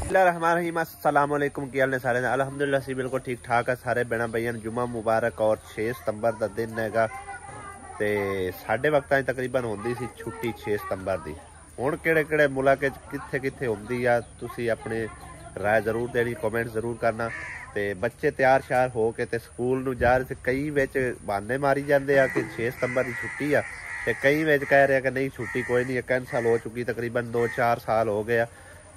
अस्सलामुअलैकुम की हाल ने सारे अलहमदुलिल्लाह सी बिल्कुल ठीक ठाक है सारे भैन भाइयों जुम्मा मुबारक और 6 सितंबर का दिन हैगा ते साढ़े वक्तां तकरीबन होंदी सी छुट्टी 6 सितंबर की हुण किहड़े मुल्क कित्थे कित्थे होंदी आ तुसी अपनी राय जरूर देनी कमेंट जरूर करना ते बच्चे तैयार श्यार हो के ते स्कूल नूं जा रहे कई विच बहाने मारी जाते हैं कि 6 सितंबर की छुट्टी आ ते कई विच कह रहे कि नहीं छुट्टी कोई नहीं कैंसल हो चुकी तकरीबन 2-4 साल हो गया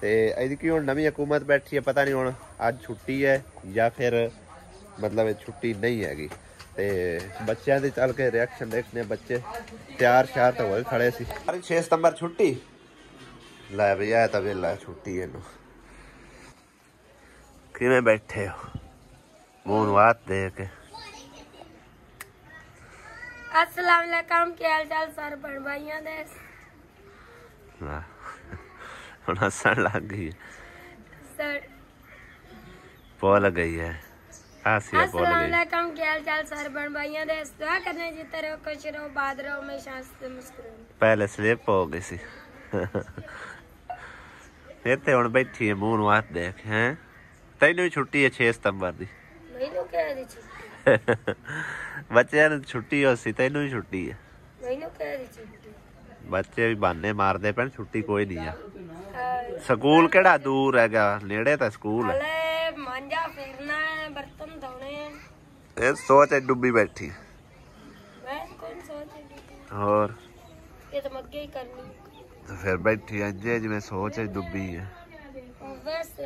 ते इसकी हुण नवीं हुकूमत बैठी है पता नहीं हुण अज छुट्टी है या फिर मतलब छुट्टी नहीं हैगी ते बच्चों के चल के रिएक्शन देखने बच्चे तैयार श्यार तो हो खड़े सी 6 सितंबर छुट्टी लै भैया तो वेला छुट्टी इनू किवें बैठे हो मुंह हाथ दे के अस्सलाम वालेकुम क्या हाल चाल सर बड़ भाइयों दे हुण हसन लग गई सर बोल गई है हासिया बोल गई अस्सलाम क्या हाल चाल सर बड़ भाइयों दे दुआ करने जीते रहो खुश रहो बाद रहो हमेशा हंसते मुस्कुराते पहले स्लिप हो गई सी इत्थे हुण बैठी है मुंह हाथ देख हैं तैनू छुट्टी है 6 सितंबर दी मैनू कह दी छुट्टी बच्चों ने छुट्टी हो सी तैनू भी छुट्टी है मैनू कह दी छुट्टी बच्चे भी बहाने मारते पे छुट्टी कोई नहीं है स्कूल केड़ा दूर हैगा नेड़े तो स्कूल है हले मांजा फेरना है बर्तन धोने हैं ये सोच डुब्बी बैठी मैं कौन सोच रही और ये तो मग्गे ही करनी तो फिर बैठी अजे जिवें सोच डुब्बी है वैसे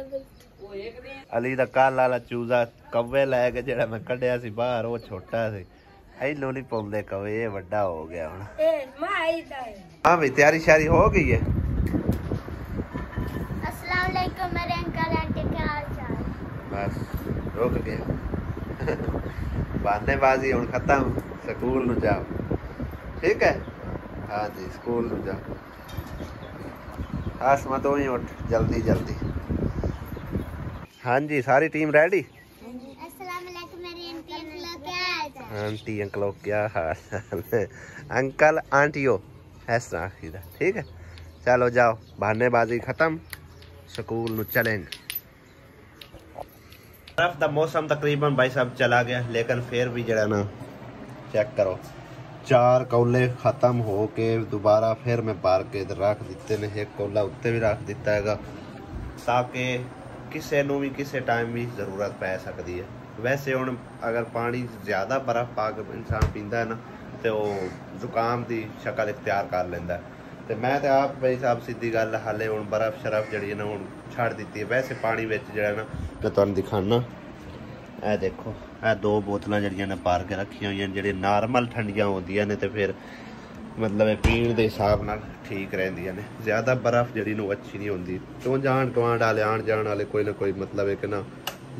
अली दा कल वाला चूजा कव्वे लै के जेड़ा मैं कढ़िया सी बाहर वो छोटा सी इनू नहीं पाउंदे कवे ये वड्डा हो गया हुण हाँ भाई तैयारी श्यारी हो गई है अस्सलाम वालेकुम मेरे अंकल आंटी क्या हाल चाल बस रुक गया बहानेबाजी हुण खत्म स्कूल नूं जाओ ठीक है हाँ जी स्कूल नूं जाओ आसमा तो ही उठ जल्दी जल्दी हाँ जी सारी टीम रेडी आंटी अंकल क्या हाल अंकल आंटियो इस तरह ठीक है चलो जाओ बहानेबाजी खत्म स्कूल नूं चलेंगे बर्फ दा मौसम तकरीबन भाई साहब चला गया लेकिन फिर भी जरा ना चेक करो 4 कौले खत्म हो के दोबारा फिर मैं पार के रख दिते ने एक कौला उत्ते भी रख दिता हैगा ताकि किसी नूं भी किसी टाइम भी जरूरत पै सकती है वैसे हुण अगर पानी ज़्यादा बर्फ पा के इंसान पींदा है ना तो जुकाम की शक्ल इख्तियार कर लेंदा है तो मैं तो आप भाई साहब सीधी गल हाले हुण बर्फ शरफ जी ना हुण छड़ दी है वैसे पानी में जो ना मैं तुहानूं दिखाना ए देखो ए 2 बोतलां जड़ियां ने पार के रखियां हुई जी नॉर्मल ठंडियां होंदियां ने तो फिर मतलब पीण के हिसाब नाल ठीक रहिंदियां ने ज़्यादा बर्फ जी अच्छी नहीं होंदी तो जान गवांढ वाले आण जाण वाले कोई ना कोई मतलब है कि ना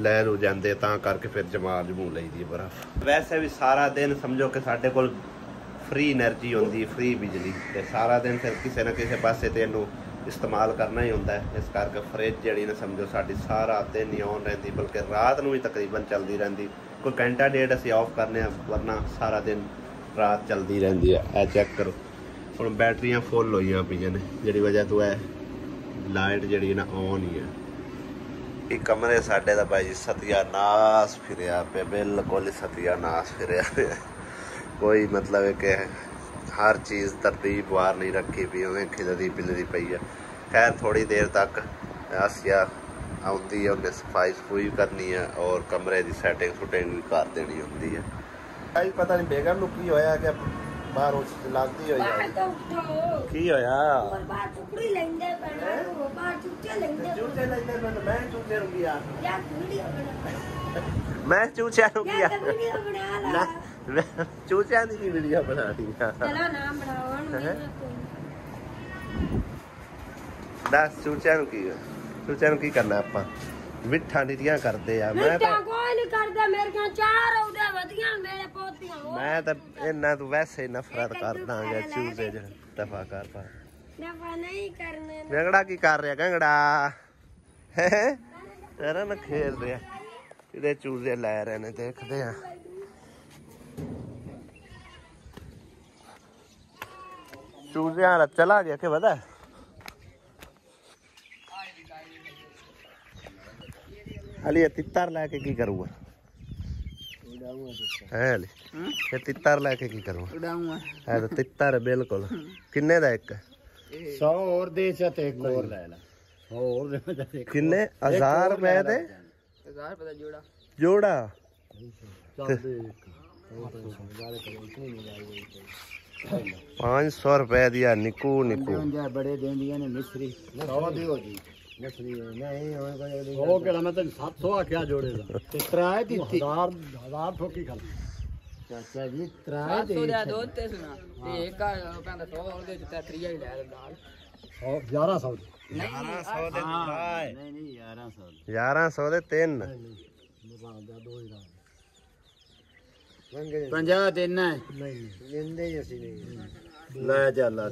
लैन हो जाते करके फिर जमा जमू ली दी बर्फ वैसे भी सारा दिन समझो कि साढ़े कोल फ्री एनर्जी होंदी फ्री बिजली ते सारा दिन फिर किसी ना किसी पासे ते इनू इस्तेमाल करना ही होंदा है इस करके फ्रिज जी समझो साड़ी सारा दिन ही ऑन रही बल्कि रात में भी तकरीबन चलती रही कोई घंटा डेढ़ असी ऑफ करने वरना सारा दिन रात चलती रही है ए चेक करो हम बैटरियां फुल हुई पई ने जी वजह तो है लाइट जी ना ऑन ही है कमरे साडे दा भाई सत्यानाश फिरिया पे बिल्कुल सत्यानाश फिरिया पे कोई मतलब है कि हर चीज़ तरतीब वार नहीं रखी पी उन्हें खिलरी पिलरी पई है खैर थोड़ी देर तक आसिया आती है उन्हें सफाई सफूई करनी है और कमरे की सैटिंग सुटिंग भी कर देनी होंदी है भाई पता नहीं बेगम नूं की होया कि बाहर लगती हो की होया मैं चूचिया चूचिया की वीडियो बनानी दस चूचिया चूचिया की करना आपां मिठा निटियां करते आ मैं तो इन्ना तू वैसे ही नफरत करदा है चूजे दफा कर पा दफा नहीं करने गंगड़ा की कर रहा गंगड़ा तेरा ना खेल रहा इधर चूजे लै रहे ने देखते हैं चूजे चला गया के पता अली ये तित्तर लेके की करूँगा है अली ये तित्तर लेके की करूँगा है तो तित्तर है बिल्कुल किन्ने दा एक 100 और दे एक और ले ला 100 और दे किन्ने 1000 रुपए दे 1000 रुपए जोड़ा जोड़ा 500 रुपए दिया निकू निकू बड़े देंदियां ने मिस्त्री 100 दियो जी मिस्त्री नहीं हो केड़ा मैं तो 700 आख्या जोड़ेगा ते त्राए दी 1000 ठोकी खल चाचा जी त्राए दे 700 दो ते सुना ते एक का कहंदा 100 और दे ते 3 ही ले दाल 1100 1100 दे नहीं 1100 दे 3 50 देना है नहीं लेंदे ही ਅਸੀਂ नहीं ਲੈ ਜਾ ਲਾ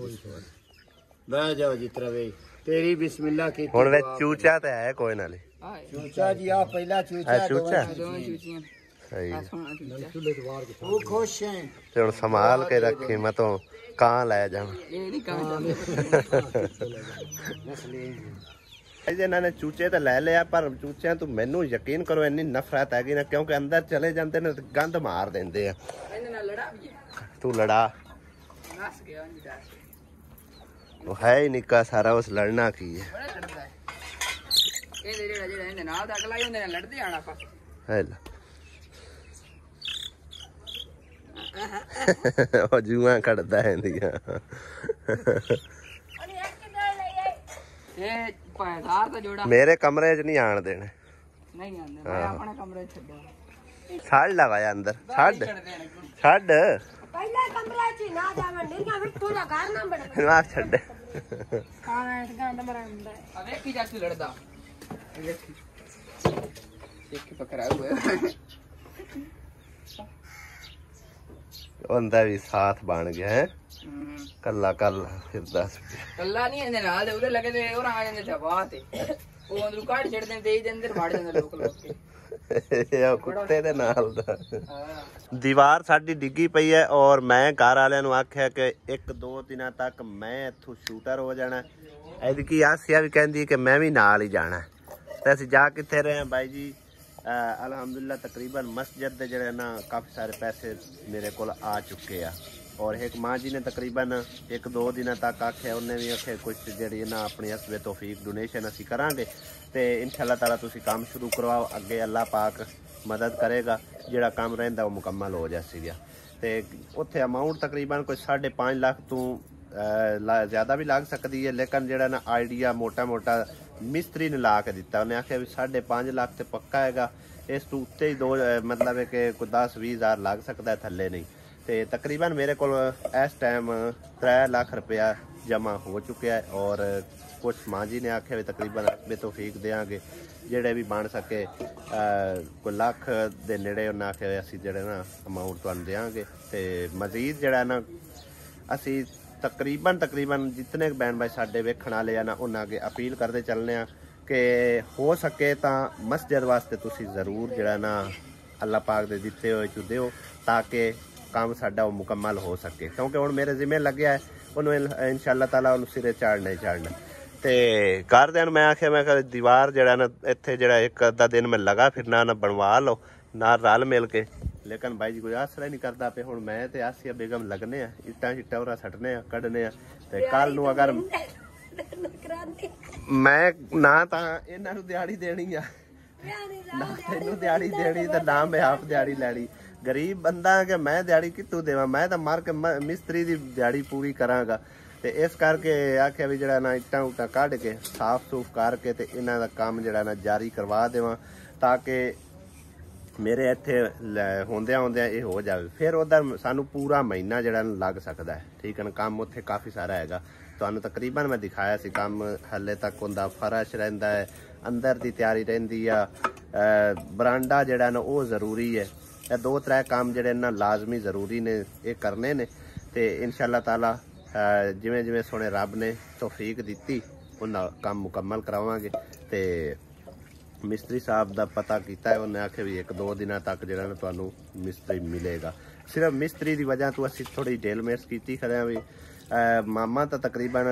ਲੈ ਜਾ ਜੀ ਤਰਵੇ ਤੇਰੀ ਬਿਸਮਿਲ੍ਲਾ ਕੀਤੀ ਹੁਣ ਵਿੱਚ ਚੂਚਾ ਤੇ ਹੈ ਕੋਈ ਨਾ ਲਈ ਚੂਚਾ ਜੀ ਆ ਪਹਿਲਾ ਚੂਚਾ ਚੂਚਾ ਦੋਵੇਂ ਚੂਚੀਆਂ ਸਹੀ ਉਹ ਖੁਸ਼ ਹੈ ਤੇ ਹੁਣ ਸੰਭਾਲ ਕੇ ਰੱਖੀ ਮੈਂ ਤਾਂ ਕਾਂ ਲੈ ਜਾਵਾਂ ਇਹ ਨਹੀਂ ਕਹਾਂ ਇਹਨਾਂ ਨੇ ਚੂਚੇ ਤਾਂ ਲੈ ਲਿਆ ਪਰ ਚੂਚਿਆਂ ਤੋਂ ਮੈਨੂੰ ਯਕੀਨ ਕਰੋ ਇੰਨੀ ਨਫ਼ਰਤ ਹੈਗੀ ਨਾ ਕਿਉਂਕਿ ਅੰਦਰ ਚਲੇ ਜਾਂਦੇ ਨੇ ਗੰਦ ਮਾਰ ਦਿੰਦੇ ਆ ਇਹਦੇ ਨਾਲ ਲੜਾ ਵੀ ਤੂੰ ਲੜਾ ਨਸ ਗਿਆ ਨਹੀਂ ਦੱਸ ਉਹ ਹੈ ਹੀ ਨਿੱਕਾ ਸਾਰਾ ਉਸ ਲੜਨਾ ਕੀ ਹੈ ਬੜਾ ਲੜਦਾ ਹੈ ਇਹਦੇ ਜਿਹੜਾ ਇਹਦੇ ਨਾਲ ਦਾ ਅਗਲਾ ਹੀ ਹੁੰਦੇ ਨੇ ਲੜਦੇ ਆਣਾ ਆਪਾਂ ਹੈ ਲੈ ਉਹ ਜੂਆਂ ਕੱਢਦਾ ਹੁੰਦੀਆਂ ਇਹ ਪੈਦਾਰ ਦਾ ਜੋੜਾ ਮੇਰੇ ਕਮਰੇ 'ਚ ਨਹੀਂ ਆਣ ਦੇਣੇ ਨਹੀਂ ਆਉਂਦੇ ਮੈਂ ਆਪਣੇ ਕਮਰੇ 'ਚ ਛੱਡਿਆ ਛੱਡ ਲਵਾਇਆ ਅੰਦਰ ਛੱਡ ਛੱਡ ਪਹਿਲੇ ਕਮਰੇ 'ਚ ਨਾ ਜਾਵਣ ਨਹੀਂ ਫਿਰ ਪੂਰਾ ਘਰ ਨਾ ਬਣ ਨਾ ਛੱਡ ਹਾਂ ਇਸ ਗੰਦ ਮਰਾਂਦਾ ਆ ਵੇਖੀ ਜਾ ਕੇ ਲੜਦਾ ਵੇਖੀ ਇੱਕ ਪਕੜਾ ਹੋਇਆ ਉਹਦਾ ਵੀ ਸਾਥ ਬਣ ਗਿਆ ਹੈ ਕੱਲਾ ਕੱਲਾ ਫਿਰਦਾ ਕੱਲਾ ਨਹੀਂ ਇਹਦੇ ਨਾਲ ਉਹਦੇ ਲੱਗੇ ਤੇ ਉਹ ਆ ਜਾਂਦੇ ਜਵਾਹ ਤੇ ਉਹ ਅੰਦਰੋਂ ਕੱਢ ਛੱਡਦੇ ਤੇ ਇਹਦੇ ਅੰਦਰ ਵੜ ਜਾਂਦੇ ਲੋਕ ਕੇ ਇਹ ਕੁੱਤੇ ਦੇ ਨਾਲ ਦਾ ਦੀਵਾਰ ਸਾਡੀ ਡਿੱਗੀ ਪਈ ਹੈ ਔਰ ਮੈਂ ਘਰ ਵਾਲਿਆਂ ਨੂੰ ਆਖਿਆ ਕਿ 1-2 ਦਿਨਾਂ ਤੱਕ ਮੈਂ ਇੱਥੋਂ ਸ਼ੂਟਰ ਹੋ ਜਾਣਾ ਐਤਕੀ ਆਸਿਆ ਵੀ ਕਹਿੰਦੀ ਕਿ ਮੈਂ ਵੀ ਨਾਲ ਹੀ ਜਾਣਾ ਤੇ ਅਸੀਂ ਜਾ ਕਿੱਥੇ ਰਹੇ ਹਾਂ ਬਾਈ ਜੀ ਅਲਹਮਦੁਲਿਲਾ ਤਕਰੀਬਨ ਮਸਜਿਦ ਦੇ ਜਿਹੜੇ ਨਾ ਕਾਫੀ ਸਾਰੇ ਪੈਸੇ ਮੇਰੇ ਕੋਲ ਆ ਚੁੱਕੇ ਆ और एक माँ जी ने तकरीबन 1-2 दिन तक आख्या उन्हें भी आखे कुछ जी ना अपनी हसबे तौफीक डोनेशन असी करांगे तो इंशाअल्लाह ताला तुसी काम शुरू करवाओ अगे अल्लाह पाक मदद करेगा जिहड़ा काम रहिंदा वो मुकम्मल हो जाएगा तो उत्थे अमाउंट तकरीबन कोई 5.5 लाख तो ज़्यादा भी लग सकती है लेकिन जिहड़ा ना आइडिया मोटा मोटा मिस्त्री ने ला के दिता उन्हें आख्या भी 5.5 लाख तो पक्का हैगा इस तो उत्ते ही 2 मतलब है कि कोई 10-20 हज़ार लग सकता है थल्ले नहीं तो तकरीबन मेरे को इस टाइम 3 लाख रुपया जमा हो चुका है और कुछ माँ जी ने आख्या भी तकरीबन बे तौफीक देंगे जेड़े भी बन सके कोई लाख दे नेड़े उन्हें आख्या असी जेड़े ना अमाउंट तुहानूं देंगे तो मजीद जेड़ा ना असी तकरीबन जितने बैंड बाई साडे वेखण वाले ना उन्हें अगे अपील करते चलने कि हो सके तो मस्जिद वास्ते तुसी जरूर जेड़ा ना अल्लाह पाक दे दिते हुए चु दिओ ताकि काम साडा मुकम्मल हो सके क्योंकि हुण मेरे जिम्मे लग्या है उन्होंने इंशाअल्लाह ताला उन्होंने सिरे चाढ़ना ही चाढ़ना तो घरदियां मैं आख्या मैं दीवार जरा ना इत्थे जरा 1-2 दिन में लगा फिरना ना बनवा लो ना रल मिल के लेकिन भाई जी कोई आसरा नहीं करता पे हुण मैं ते आसिया बेगम लगने इट्टां शिट्टां उरा सटने कड्ढने ते कल नूं अगर मैं ना तां इन्हां नूं दिहाड़ी देनी आ ना तैनूं दिहाड़ी देनी ते ना मैं आप दिहाड़ी लैनी गरीब बंदा कि मैं दिहाड़ी कितों देवां मैं तो मार के मिस्त्री की दिहाड़ी पूरी करांगा तो इस करके आख्या भी जरा ना इट्टां उट्टां कढ़ के साफ सूफ करके तो इन्हां दा काम जरा ना जारी करवा देवां ताकि मेरे इत्थे होंदियां होंदियां ये हो जाए फिर उधर सानू पूरा महीना जरा लग सकता है ठीक है ना काम उत्थे काफ़ी सारा हैगा तुहानूं तकरीबन मैं दिखाया सी काम हले तक उनका फर्श रहिंदा है अंदर की तैयारी रहिंदी आ बरांडा जरा ना वो जरूरी है 2-3 काम जड़े ना लाजमी जरूरी ने ये करने ने ते इंशाअल्लाह ताला जिवें जिवें सोने रब ने तौफीक दी उन्हें काम मुकम्मल करावांगे ते मिस्त्री साहब का पता किया है उन्हें आखे भी 1-2 दिन तक जो ना तुहानूं मिस्त्री मिलेगा सिर्फ मिस्त्री की वजह तो असीं थोड़ी डेलमेट्स की खड़े भी मामा तो तकरीबन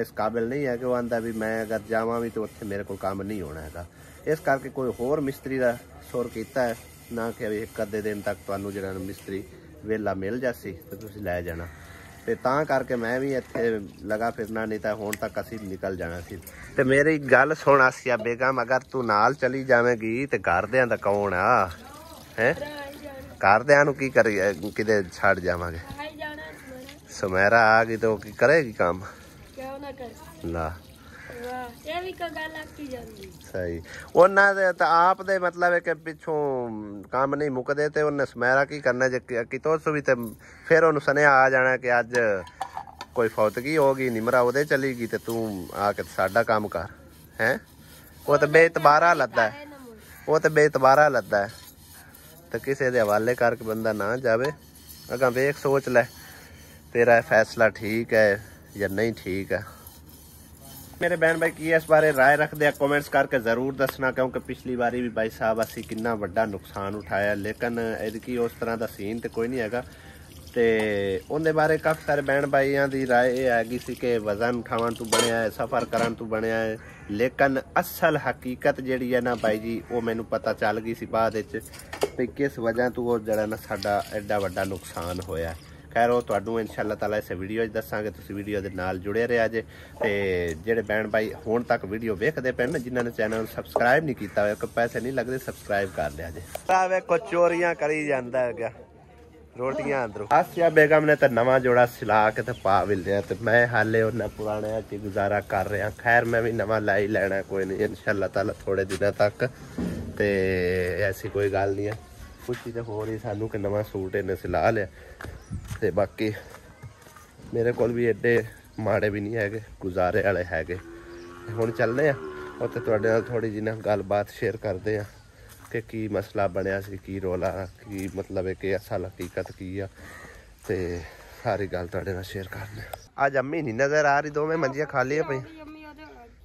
इस काबिल नहीं है कि वह आंदा भी मैं अगर जावां भी तो उत्थे मेरे को काम नहीं होना है ਇਸ ਕਰਕੇ ਕੋਈ ਹੋਰ ਮਿਸਤਰੀ ਦਾ ਸੁਰ ਕੀਤਾ ਹੈ ਨਾ ਕਿ ਇੱਕ ਅੱਧੇ ਦਿਨ ਤੱਕ ਤੁਹਾਨੂੰ ਜਿਹੜਾ ਮਿਸਤਰੀ ਵੇਲਾ ਮਿਲ ਜਾਸੀ ਤੇ ਤੁਸੀਂ ਲੈ ਜਾਣਾ ਤੇ ਤਾਂ ਕਰਕੇ ਮੈਂ ਵੀ ਇੱਥੇ ਲਗਾ ਫਿਰਨਾ ਨਹੀਂ ਤਾਂ ਹੁਣ ਤੱਕ ਅਸੀਂ ਨਿਕਲ ਜਾਣਾ ਸੀ। ਤੇ ਮੇਰੀ ਗੱਲ ਸੁਣ ਆਸੀਆ ਬੇਗਮ, ਅਗਰ ਤੂੰ ਨਾਲ ਚਲੀ ਜਾਵੇਂਗੀ ਤੇ ਘਰਦਿਆਂ ਦਾ ਕੌਣ ਆ ਹੈ? ਘਰਦਿਆਂ ਨੂੰ ਕੀ ਕਰੀ ਕਿਤੇ ਛੱਡ ਜਾਵਾਂਗੇ? ਸੁਮੈਰਾ ਆ ਗਈ ਤਾਂ ਉਹ ਕੀ ਕਰੇਗੀ ਕੰਮ? ਲਾ ਸਹੀ ਉਹਨਾਂ ਦੇ ਤਾਂ ਆਪ ਦੇ ਮਤਲਬ ਹੈ ਕਿ ਪਿੱਛੋਂ ਕੰਮ ਨਹੀਂ ਮੁੱਕਦੇ ਤੇ ਉਹਨੇ ਸੁਮੈਰਾ ਕੀ ਕਰਨਾ ਜੇ ਕਿਤੋਂ ਵੀ ਤੇ ਫਿਰ ਉਹਨੂੰ ਸੁਨੇਹਾ ਆ ਜਾਣਾ ਕਿ ਅੱਜ ਕੋਈ ਫੌਤਗੀ ਹੋ ਗਈ, ਨਿਮਰਾ ਉਹਦੇ ਚਲੀ ਗਈ ਤੇ ਤੂੰ ਆ ਕੇ ਸਾਡਾ ਕੰਮ ਕਰ ਹੈ। ਉਹ ਤਾਂ ਬੇਇਤਬਾਰਾ ਲੱਦਾ ਹੈ, ਉਹ ਤਾਂ ਬੇਇਤਬਾਰਾ ਲੱਦਾ ਹੈ ਤੇ ਕਿਸੇ ਦੇ ਹਵਾਲੇ ਕਰਕੇ ਬੰਦਾ ਨਾ ਜਾਵੇ। ਅਗਾਂ ਵੇਖ ਸੋਚ ਲੈ तेरा फैसला ठीक है या नहीं ठीक है। मेरे बहन भाई की इस बारे राय रख दिया कमेंट्स करके जरूर दसना, क्योंकि पिछली बारी भी भाई साहब असी कितना बड़ा नुकसान उठाया, लेकिन इहदी उस तरह का सीन तो कोई नहीं हैगा। ते उनके बारे काफ़ी सारे बहन भाइयों की राय ये हैगी सी कि वजन उठावन तो बनया है, सफ़र करन तो बनया है, लेकिन असल हकीकत जिहड़ी है ना भाई जी वो मैनू पता चल गई सी बाद भी किस वजह तो वो जिहड़ा ना साडा एडा वड्डा नुकसान होया। खैर वो तुहानू इंशाअल्लाह ताला इस वीडियो दसांगे, तुसीं वीडियो के नाल जुड़े रहा जे। ते जिहड़े बहन भाई हुण तक वीडियो वेखदे पे ना, जिन्होंने चैनल सबसक्राइब नहीं किया होया, पैसे नहीं लगते, सबसक्राइब कर लिया जे। वेखो चोरियां करी जांदा है रोटियां अंदरों। आसिया बेगम ने तो नवा जोड़ा सिला के तो पा भी लिया, तो मैं हाले उन्हें पुराने च गुजारा कर रहा। खैर मैं भी नवा ला ही लैना, कोई नहीं इंशाअल्लाह ताला थोड़े दिनों तक। तो ऐसी कोई गल नहीं है, खुशी तो हो रही सानू कि नवा सूट इन्हें सिला लिया। तो बाकी मेरे को भी एडे माड़े भी नहीं है, गुजारे वाले है। हुण चलने उत्थे तुहाडे नाल थोड़ी जी ना गलबात शेयर करते हैं कि की मसला बनया सी, की रोला, की मतलब है कि असल हकीकत की आ, ते सारी गल तुहाडे नाल शेयर करने। अज अम्मी नहीं नज़र आ रही, दोवें मंजियां खाली है पई,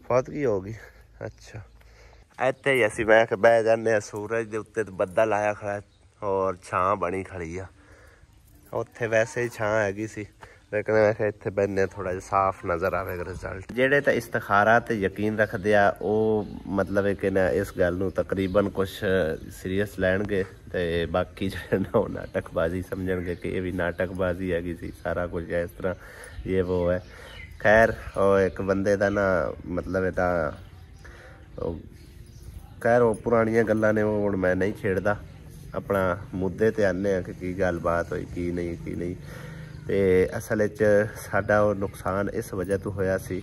फौतगी होगी। अच्छा इत्थे ही असीं मैं बह जाने, सूरज के उत्ते बदल आया खड़ा और छां बनी खड़ी आ। उत्थे वैसे ही छां हैगी सी, लेकिन मैं इत्थे बहने थोड़ा जिहा साफ नज़र आवेगा रिजल्ट। जिहड़े तो इस्तिखारा ते यकीन रखदे आ वो मतलब है कि ना इस गल नूं तकरीबन कुछ सीरीयस लैणगे, ते बाकी जिहड़े ना वो नाटकबाजी समझणगे कि ये भी नाटकबाजी हैगी सी, सारा कुछ इस तरह ये वो है। खैर और एक बंदे दा ना मतलब है ता खैर वो पुरानियां गल्लां ने, वो हुण मैं नहीं छेड़दा, अपना मुद्दे ते आने कि की गलबात होई, की नहीं। ते असल साडा वो नुकसान इस वजह तो होया सी,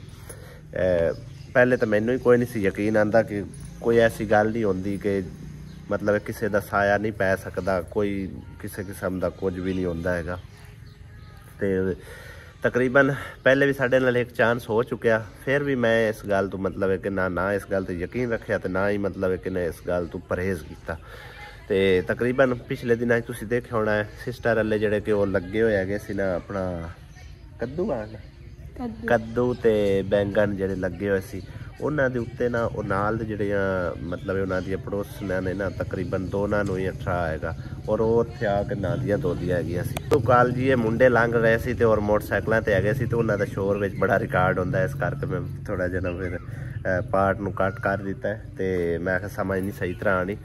पहले तो मैनू ही कोई नहीं सी यकीन आंदा कि कोई ऐसी गल नहीं होंदी कि मतलब किसी दा साया नहीं पै सकदा, कोई किसी किस्म का कुछ भी नहीं होंदा हैगा। ते तकरीबन पहले भी साडे नाल एक चांस हो चुकिया, फिर भी मैं इस गल तो मतलब है कि ना इस गल ते यकीन रखिया, तो ना ही मतलब है कि ना इस गल तो परहेज़ किया। तो तकरीबन पिछले दिन तुसीं देखिया होना है सिस्टर वाले जिहड़े कि वो लगे होए हैगे सी ना अपना कद्दू कद्दू ते बैंगन जिहड़े लगे हुए सी, उन्हां दे उत्ते ना वो नाल दे जिहड़ियां मतलब उन्हां दी पड़ोसियां ने ना तकरीबन दोनां नूं ही अठा हैगा, और वो उत्थे आके नादियां धोदियां हैगियां सी। तो काल जी ये मुंडे लंघ रहे सी ते और मोटरसाइकिलां ते हैगे सी, तो उन्हां दा शोर विच बड़ा रिकॉर्ड हुंदा है, इस करके मैं थोड़ा जिहा ना फिर पार्ट नूं कट कर दिता है। ते मैं समझ नहीं सही तरह आनी,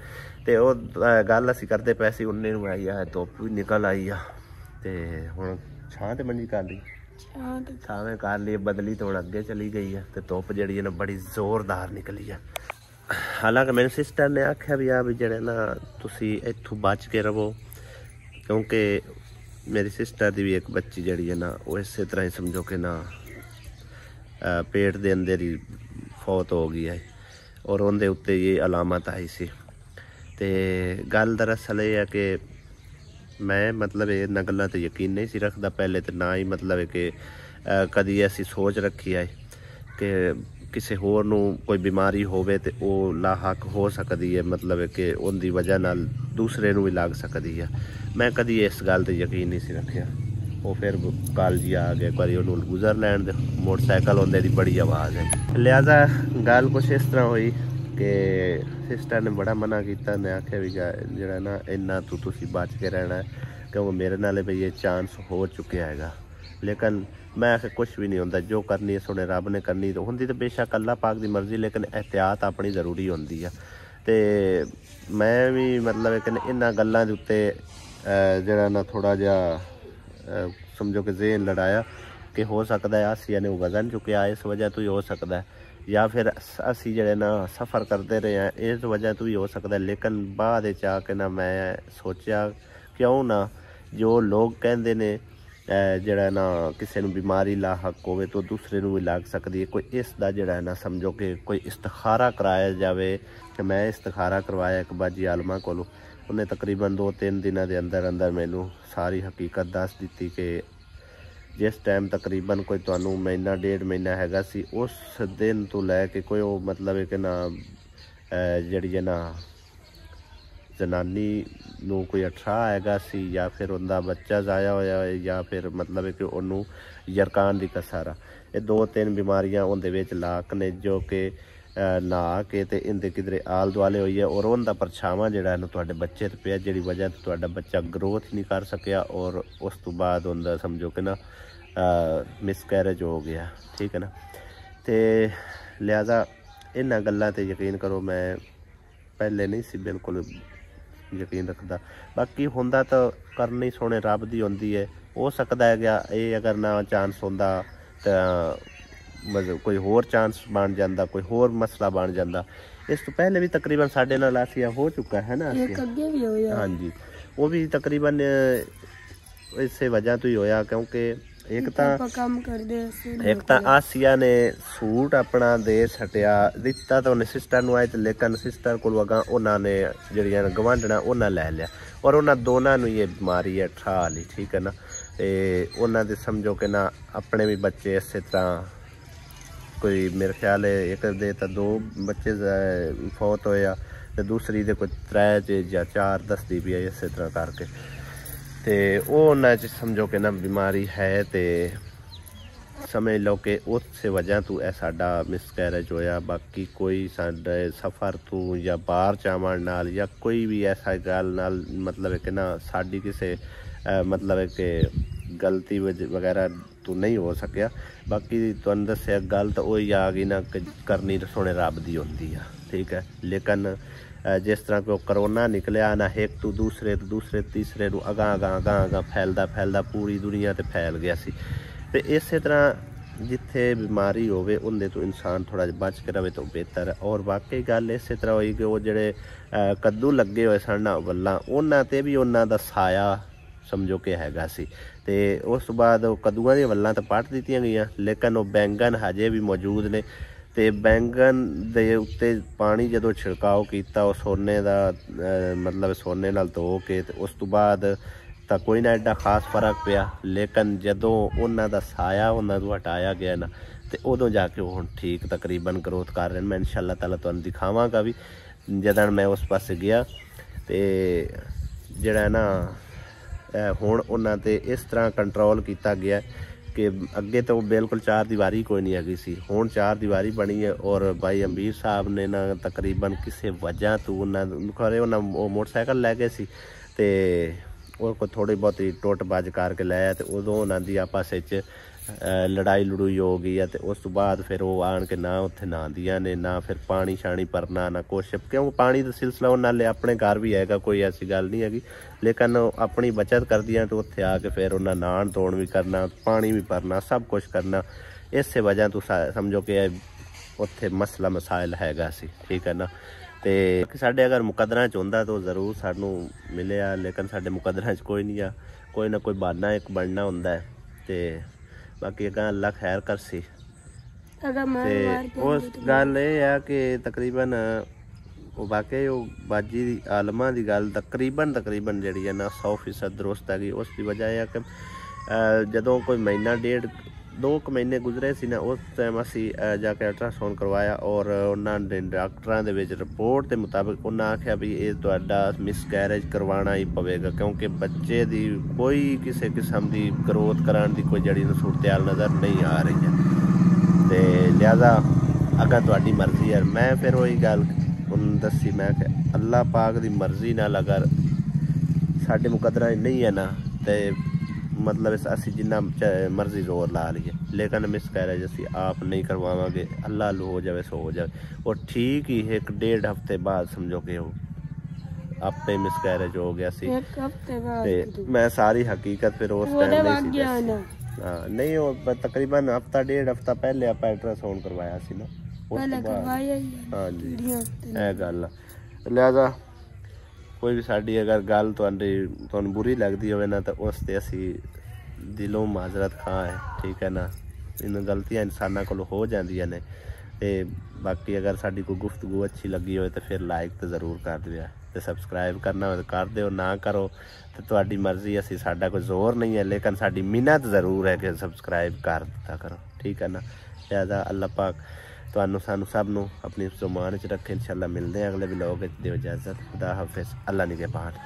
ते वो गल असीं करदे पए सी, उन्ने नूं आई आ धुप्प भी निकल आई आ, ते हुण छां ते मंजी कर ली, छावें कर ली, बदली तो हुण अगे चली गई है, ते धुप्प जिहड़ी है ना बड़ी जोरदार निकली है। हालांकि मेरे सिस्टर ने आख्या भी आ भी जिहड़े ना तुसीं इत्थों बच के रवो, क्योंकि मेरी सिस्टर की भी एक बच्ची जिहड़ी है ना वो इस तरह ही समझो कि ना पेट दे अंदर ही फौत हो गई है, और उनके उत्ते ये अलामत आई सी। ते गल दरअसल ये है कि मैं मतलब इन्हां गल्लां ते यकीन नहीं सी रखदा पहले, तो ना ही मतलब है कि कदी ऐसी सोच रखी है कि किसी होर नूं कोई बीमारी होवे ते वो लाहक हो सकती है, मतलब है कि उनकी वजह नाल दूसरे नूं भी लग सकती है। मैं कदी इस गल ते यकीन नहीं सी रखिया। वो फिर कल जी आ गया, एक बार उन्होंने गुजर लैन दे, मोटरसाइकिल होंदे दी बड़ी आवाज़ है, लिहाजा गल कुछ इस तरह हुई कि सिस्टर ने बड़ा मना किया, ने आख्या भी जरा ना इन्ना तुसी बच के रहना है, क्योंकि मेरे नाल भी ये चांस हो चुका हैगा। लेकिन मैं आखे कुछ भी नहीं होंदा, जो करनी है सोने रब ने करनी तो होंदी तो बेशक अल्लाह पाक की मर्जी, लेकिन एहतियात अपनी ज़रूरी होंदी है। तो मैं भी मतलब एक इन्हां गल्लां दे उत्ते जिहड़ा ना थोड़ा जिहा समझो कि ज़हन लड़ाया कि हो सकता है आसिया ने वज़न चुकिया इस वजह तो ही हो सकता है, या फिर असी जड़े ना सफ़र करते रहे हैं इस वजह तो ही हो सकता है। लेकिन बाद आके ना मैं सोचा क्यों ना जो लोग कहते ने जड़ा ना किसी नूं बीमारी लाहक होवे तो दूसरे नूं भी लग सकती है, कोई इसका जड़ा ना समझो कि कोई इस्तिखारा कराया जाए। कि मैं इस्तिखारा करवाया एक बाजी आलमा कोलों, उन्हें तकरीबन 2-3 दिनों के अंदर अंदर मैनू सारी हकीकत दस दी कि जिस टाइम तकरीबन कोई तुहानू महीना 1.5 महीना हैगा सी, उस दिन तो लैके कोई वो मतलब है कि ना जड़ी है ना जनानी नू कोई अठरा हैगा सी, या फिर उनका बच्चा जाया होया, या फिर मतलब है कि उन्होंने यरकान की कसर, ये 2-3 बीमारियां उनके विच लाक ने जो कि नहा के ते इनके किधरे आल दुआले हुई है, और उनका परछावा जड़ा है तुहाडे बच्चे ते पिया, जिहड़ी वजह तो तुहाडा बच्चा ग्रोथ नहीं कर सकिया, और उस तो बाद उनका समझो कि ना मिसकैरेज हो गया। ठीक है ना, तो लिहाजा इन्हां गल्लां ते यकीन करो मैं पहले नहीं सी बिल्कुल यकीन रखता, बाकी होंदा तो करनी सोने रब दी होंदी है। हो सकता है क्या ये अगर ना चांस होंदा तो मतलब कोई होर चांस बन जाता, कोई होर मसला बन जाता। इस तो पहले भी तकरीबन साढ़े नाल आसिया हो चुका है ना, हाँ जी, वो भी तकरीबन इस वजह तो ही होया क्योंकि एक तो आसिया ने सूट अपना दे छटिया दिता तो उन्हें सिस्टर नूं आए, लेकिन सिस्टर को अगा उन्होंने जड़ियां गवांढना उन्हें लै लिया, और उन्होंने दोनों नूं ये बीमारी है ठा ली। ठीक है ना, तो उन्होंने समझो कि ना अपने भी बच्चे इस तरह कोई मेरे ख्याल है एक दे तो 2 बच्चे फौत होया, तो दूसरी दे कोई 3 या 4 दसदी भी है इस तरह करके। तो वो उन्हें समझो कि ना बीमारी है, तो समझ लो कि उस वजह तो यह साडा मिसकैरेज होया। बाकी कोई साडे सफ़र तो या बाहर जावन नाल या कोई भी ऐसा गल नाल मतलब है कि ना साडी किसे मतलब है कि गलती वगैरह तो नहीं हो सकिया। बाकी तुहानूं दस्सिया गल तो वही आ गई ना कि करनी तो सोने रब दी होंदी है। ठीक है, लेकिन जिस तरह को करोना निकलिया ना एक तो दूसरे तीसरे नूं अगां फैलदा पूरी दुनिया ते फैल गया सी। ते इस तरह जिथे बीमारी होवे उनदे तो इंसान थोड़ा जिहा बच के रहे तो बेहतर है। और वाकई गल इस तरह होई कि वो जेड़े कद्दू लगे हुए सन वल्लां उन्हां ते भी उन्हां दा साया समझो कि हैगा सी। ते उस बाद कद्दूआं दी वल्लां तो पट दित्तियां गईयां, लेकिन वो बैंगन हजे भी मौजूद ने। ते बैंगन दे उत्ते पानी जदों छिड़काव किया वो सोने का मतलब सोने नाल धो के, उस तो बाद तो कोई ना एडा खास फर्क पिया, लेकिन जदों उन्हां दा साया उन्हां तो हटाया गया ना, तो उदों जाके वो हुण ठीक तकरीबन ग्रोथ कर रहे हैं। मैं इंशाअल्लाह ताला तुहानूं दिखावांगा भी जदों मैं उस पासे गया। तो जिहड़ा ना हुण उन्हां ते इस तरह कंट्रोल किया गया कि अगे तो बिल्कुल 4 दीवारी कोई नहीं हैगी सी, हुण 4 दीवारी बनी है। और भाई अमीर साहब ने ना तकरीबन किसी वजह तो उन्होंने मोटरसाइकिल लै गए सी, तो को थोड़ी बहुत टुट बज करके लाया, तो उदों उन्होंने आपस लड़ाई लड़ूई हो गई है। तो उस तो बाद फिर वो आन के ना उत्थे नहांदियां ने ना फिर पानी शानी भरना ना कुछ, क्यों पानी का सिलसिला उन्होंने अपने घर भी है, कोई ऐसी गल नहीं हैगी, लेकिन अपनी बचत कर दिया। तो उत्थे आके फिर उन्हें नहान धोन भी करना, पानी भी भरना, सब कुछ करना। इस वजह तो समझो कि उत्थे मसला मसाइल हैगा सी। ठीक है ना, तो साढ़े अगर मुकदरा च होंदा तो जरूर सानू मिले, लेकिन साढ़े मुकदरा च कोई नहीं आ, कोई ना कोई बहाना एक बनना होंदा है। तो बाकी अगर अल्लाह खैर कर सी। उस गल ये है कि तकरीबन वाकई वो बाजी आलमा की गल तकरीबन जी है ना 100% दुरुस्त हैगी। उसकी वजह यह कि जदों कोई महीना 1.5-2 महीने गुजरे सी ना, उस टाइम असी जाके अल्ट्रासाउंड करवाया, और उन्होंने डॉक्टरों के रिपोर्ट के मुताबिक उन्हें आख्या भी ये तुहाडा मिसकैरेज करवाना ही पवेगा, क्योंकि बच्चे की कोई किसी किस्म की ग्रोथ कराने की कोई जड़ी सूरत नज़र नहीं आ रही है। तो लिहाजा अगर तुहाडी मर्जी है, मैं फिर वही गल उन्हें दसी, मैं अल्लाह पाक की मर्जी नाल अगर साडे मुकदरा नहीं है ना, तो मतलब ਅਸੀਂ ਜਿੰਨਾ ਮਰਜ਼ੀ ਜ਼ੋਰ ਲਾ ਲਈਏ ਲੇਕਿਨ ਮਿਸਕੈਰੇਜ ਅਸੀਂ ਆਪ ਨਹੀਂ ਕਰਵਾਵਾਂਗੇ। ਅੱਲਾ ਅੱਲੂ ਹੋ ਜਾਵੇ ਸੋ ਹੋ ਜਾਵੇ। ਉਹ ਠੀਕ ਹੀ 1-1.5 ਹਫ਼ਤੇ ਬਾਅਦ ਸਮਝੋ ਕਿ ਉਹ ਆਪੇ ਮਿਸਕੈਰੇਜ ਹੋ ਗਿਆ ਸੀ। ਤੇ ਮੈਂ ਸਾਰੀ ਹਕੀਕਤ ਫਿਰ ਉਸ ਟਾਈਮ ਨਹੀਂ ਸੀ ਹਾਂ ਨਹੀਂ ਉਹ ਤਕਰੀਬਨ ਹਫ਼ਤਾ 1.5 ਹਫ਼ਤਾ ਪਹਿਲੇ ਆਪਾਂ ਅਲਟਰਾਸਾਊਂਡ ਕਰਵਾਇਆ ਸੀ ਨਾ ਉਸ ਤੋਂ ਬਾਅਦ। ਹਾਂਜੀ ਇਹ ਗੱਲ ਆ। ਲਿਹਾਜ਼ਾ ਕੋਈ ਵੀ ਸਾਡੀ ਅਗਰ ਗੱਲ ਤੁਹਾਨੂੰ ਬੁਰੀ ਲੱਗਦੀ ਹੋਵੇ ਨਾ ਤਾਂ ਉਸ 'ਤੇ ਅਸੀਂ ਦਿਲੋਂ ਮਾਜ਼ਰਤ ਖਾਂ ਹੈ ਠੀਕ ਹੈ ਨਾ। ਇਹਨਾਂ ਗਲਤੀਆਂ ਇਨਸਾਨਾਂ ਕੋਲ ਹੋ ਜਾਂਦੀਆਂ ਨੇ। ਤੇ ਬਾਕੀ ਅਗਰ ਸਾਡੀ ਕੋਈ ਗੁਫ਼ਤਗੂ ਅੱਛੀ ਲੱਗੀ ਹੋਵੇ ਤਾਂ ਫਿਰ ਲਾਈਕ ਤਾਂ ਜ਼ਰੂਰ ਕਰ ਦਿਓ ਤੇ ਸਬਸਕ੍ਰਾਈਬ ਕਰਨਾ ਹੋਵੇ ਤਾਂ ਕਰ ਦਿਓ, ਨਾ ਕਰੋ ਤੇ ਤੁਹਾਡੀ ਮਰਜ਼ੀ। ਅਸੀਂ ਸਾਡਾ ਕੋਈ ਜ਼ੋਰ ਨਹੀਂ ਹੈ ਲੇਕਿਨ ਸਾਡੀ ਮਿਹਨਤ ਜ਼ਰੂਰ ਹੈ ਕਿ ਸਬਸਕ੍ਰਾਈਬ ਕਰ ਦਿੱਤਾ ਕਰੋ ਠੀਕ ਹੈ ਨਾ। ਲਿਹਾਜ਼ਾ ਅੱਲਾ ਪਾਕ ਤੁਹਾਨੂੰ ਸਾਨੂੰ ਸਭ ਨੂੰ ਆਪਣੀ ਜ਼ੁਬਾਨ 'ਚ ਰੱਖੇ। ਇੰਸ਼ਾਅੱਲਾ ਮਿਲਦੇ हैं अगले व्लॉग। दिओ इजाज़त। खुदा हाफिज़। अल्लाह निगहबान।